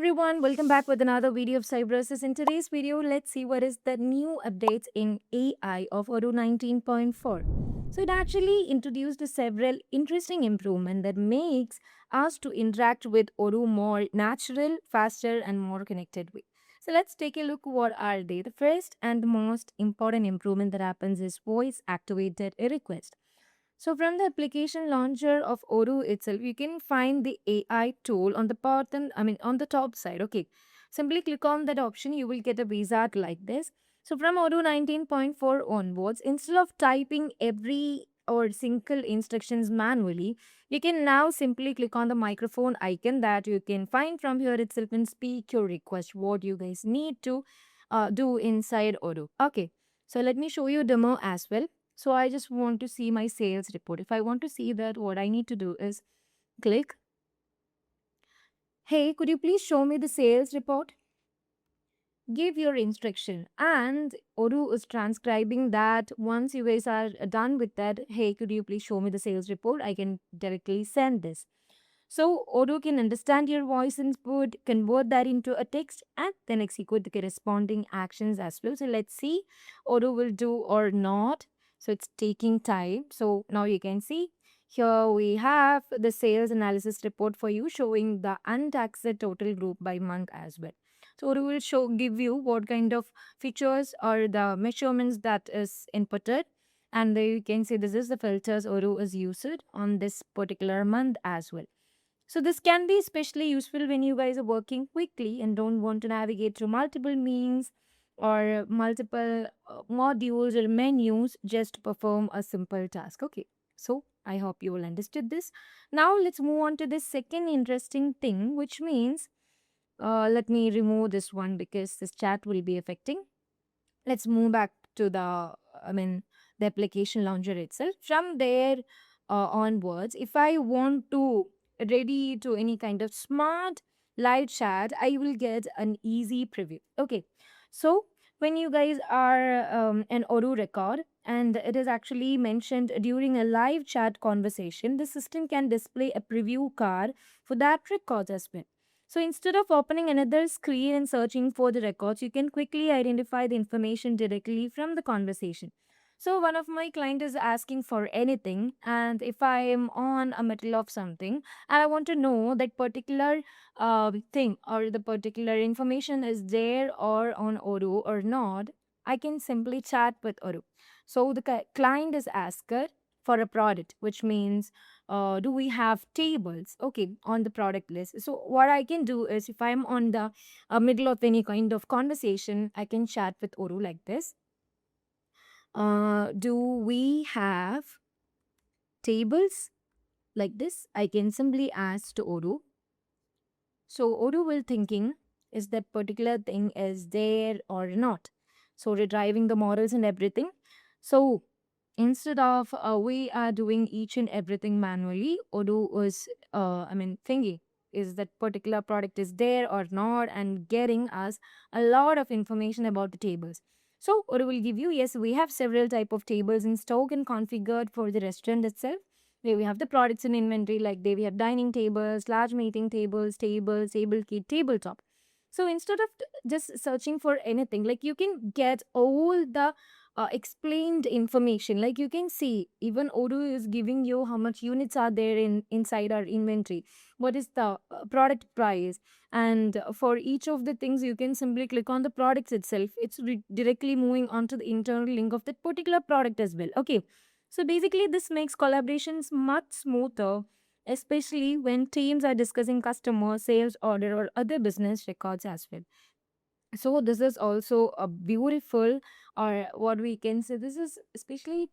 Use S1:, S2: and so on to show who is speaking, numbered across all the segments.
S1: everyone, welcome back with another video of Cybrosys. In today's video, let's see what is the new updates in AI of Odoo 19.4. So it actually introduced several interesting improvements that makes us to interact with Odoo more natural, faster, and more connected way. So let's take a look what are they. The first and most important improvement that happens is voice activated request. So from the application launcher of Odoo itself, you can find the AI tool on the bottom, on the top side. Okay. Simply click on that option, you will get a wizard like this. So from Odoo 19.4 onwards, instead of typing every or single instructions manually, you can now simply click on the microphone icon that you can find from here itself and speak your request, what you guys need to do inside Odoo. Okay. So let me show you demo as well. So I just want to see my sales report. If I want to see that, what I need to do is click, hey, could you please show me the sales report? Give your instruction. And Odoo is transcribing that. Once you guys are done with that, hey, could you please show me the sales report? I can directly send this. So Odoo can understand your voice input, convert that into a text, and then execute the corresponding actions as well. So let's see Odoo will do or not. So it's taking time. So now you can see here we have the sales analysis report for you showing the untaxed total group by month as well. So Odoo will give you what kind of features or the measurements that is inputted. And there you can see this is the filters Odoo is used on this particular month as well. So this can be especially useful when you guys are working quickly and don't want to navigate through multiple means or multiple modules or menus just to perform a simple task. Okay, so I hope you all understood this. Now let's move on to this second interesting thing, which means let me remove this one because this chat will be affecting. Let's move back to the application launcher itself. From there onwards, if I want to ready to any kind of smart live chat, I will get an easy preview. Okay, so when you guys are an Odoo record and it is actually mentioned during a live chat conversation, the system can display a preview card for that record as well. So instead of opening another screen and searching for the records, you can quickly identify the information directly from the conversation. So one of my client is asking for anything, and if I am on a middle of something and I want to know that particular thing or the particular information is there or on Odoo or not, I can simply chat with Odoo. So the client is asker for a product, which means do we have tables okay on the product list. So what I can do is if I'm on the middle of any kind of conversation, I can chat with Odoo like this. Do we have tables like this? I can simply ask to Odoo. So Odoo will thinking is that particular thing is there or not. So retrieving the models and everything. So instead of we are doing each and everything manually, Odoo is thinking is that particular product is there or not and getting us a lot of information about the tables. So Odoo will give you, yes, we have several type of tables in stock and configured for the restaurant itself. Where we have the products in inventory, like there we have dining tables, large meeting tables, table kit, tabletop. So instead of just searching for anything, like you can get all the explained information. Like you can see, even Odoo is giving you how much units are there inside our inventory, what is the product price, and for each of the things, you can simply click on the products itself. It's directly moving on to the internal link of that particular product as well. Okay. So basically, this makes collaborations much smoother, especially when teams are discussing customer, sales order, or other business records as well. So this is also a beautiful, or what we can say, this is especially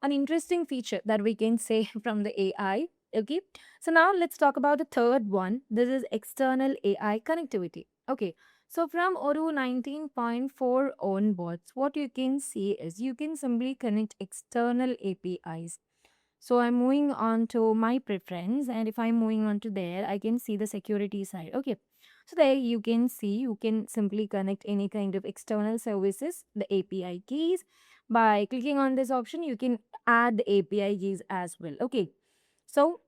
S1: an interesting feature that we can say from the AI. Okay. So now let's talk about the third one. This is external AI connectivity. Okay. So from Odoo 19.4 onwards, what you can see is you can simply connect external APIs. So I'm moving on to my preference, and if I'm moving on to there, I can see the security side. Okay. So there you can see you can simply connect any kind of external services, the API keys. By clicking on this option, you can add the API keys as well. Okay. So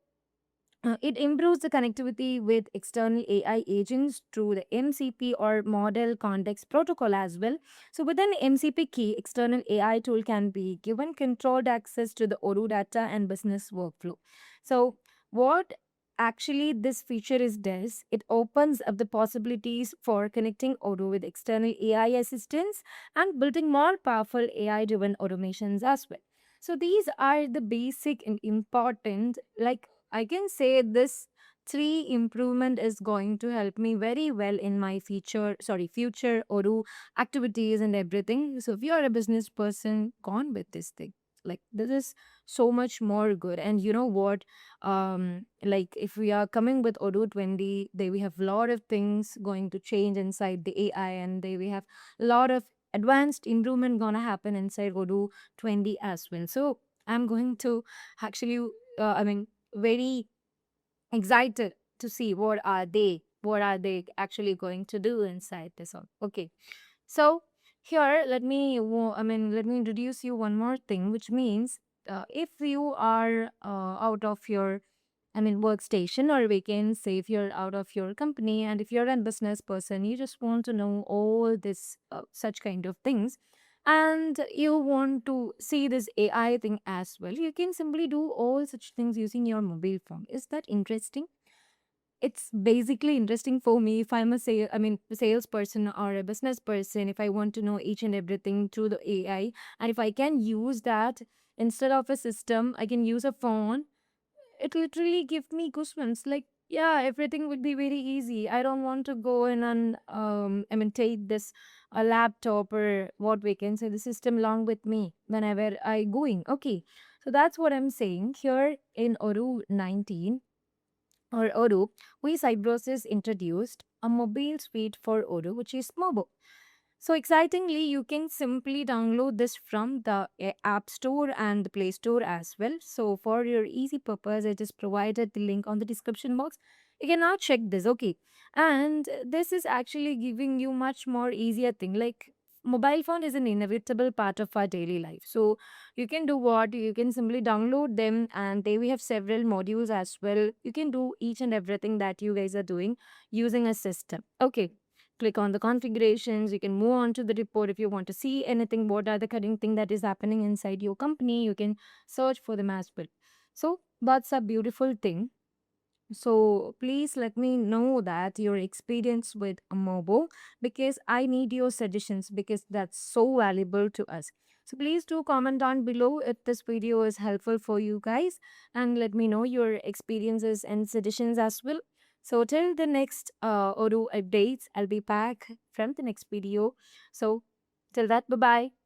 S1: It improves the connectivity with external AI agents through the MCP or Model Context Protocol as well. So, with an MCP key, external AI tool can be given controlled access to the Odoo data and business workflow. So, what actually this feature is does, it opens up the possibilities for connecting Odoo with external AI assistants and building more powerful AI driven automations as well. So, these are the basic and important, like I can say this three improvement is going to help me very well in my future Odoo activities and everything. So if you are a business person, gone with this thing. Like this is so much more good. And you know what? Like if we are coming with Odoo 20, they we have a lot of things going to change inside the AI, and they we have a lot of advanced improvement gonna happen inside Odoo 20 as well. So I'm going to actually very excited to see what are they actually going to do inside this all. Okay, so here let me introduce you one more thing, which means if you are out of your workstation, or we can say if you're out of your company and if you're a business person, you just want to know all this such kind of things, and you want to see this AI thing as well, you can simply do all such things using your mobile phone. Is that interesting? It's basically interesting for me if I'm a salesperson or a business person. If I want to know each and everything through the AI, and if I can use that instead of a system, I can use a phone. It literally gives me goosebumps. Like, yeah, everything would be very easy. I don't want to go in and take this a laptop or what we can say the system along with me whenever I going. Okay, so that's what I'm saying here in Odoo 19 or Odoo. We Cybrosys introduced a mobile suite for Odoo, which is mobile. So excitingly, you can simply download this from the App Store and the Play Store as well. So for your easy purpose, I just provided the link on the description box. You can now check this, okay? And this is actually giving you much more easier thing. Like mobile phone is an inevitable part of our daily life. So you can do what? You can simply download them, and they we have several modules as well. You can do each and everything that you guys are doing using a system. Okay, click on the configurations. You can move on to the report if you want to see anything. What are the current thing that is happening inside your company? You can search for them as well. So that's a beautiful thing. So please let me know that your experience with a mobile, because I need your suggestions because that's so valuable to us. So please do comment down below if this video is helpful for you guys, and let me know your experiences and suggestions as well. So till the next Odoo updates, I'll be back from the next video. So till that, bye bye.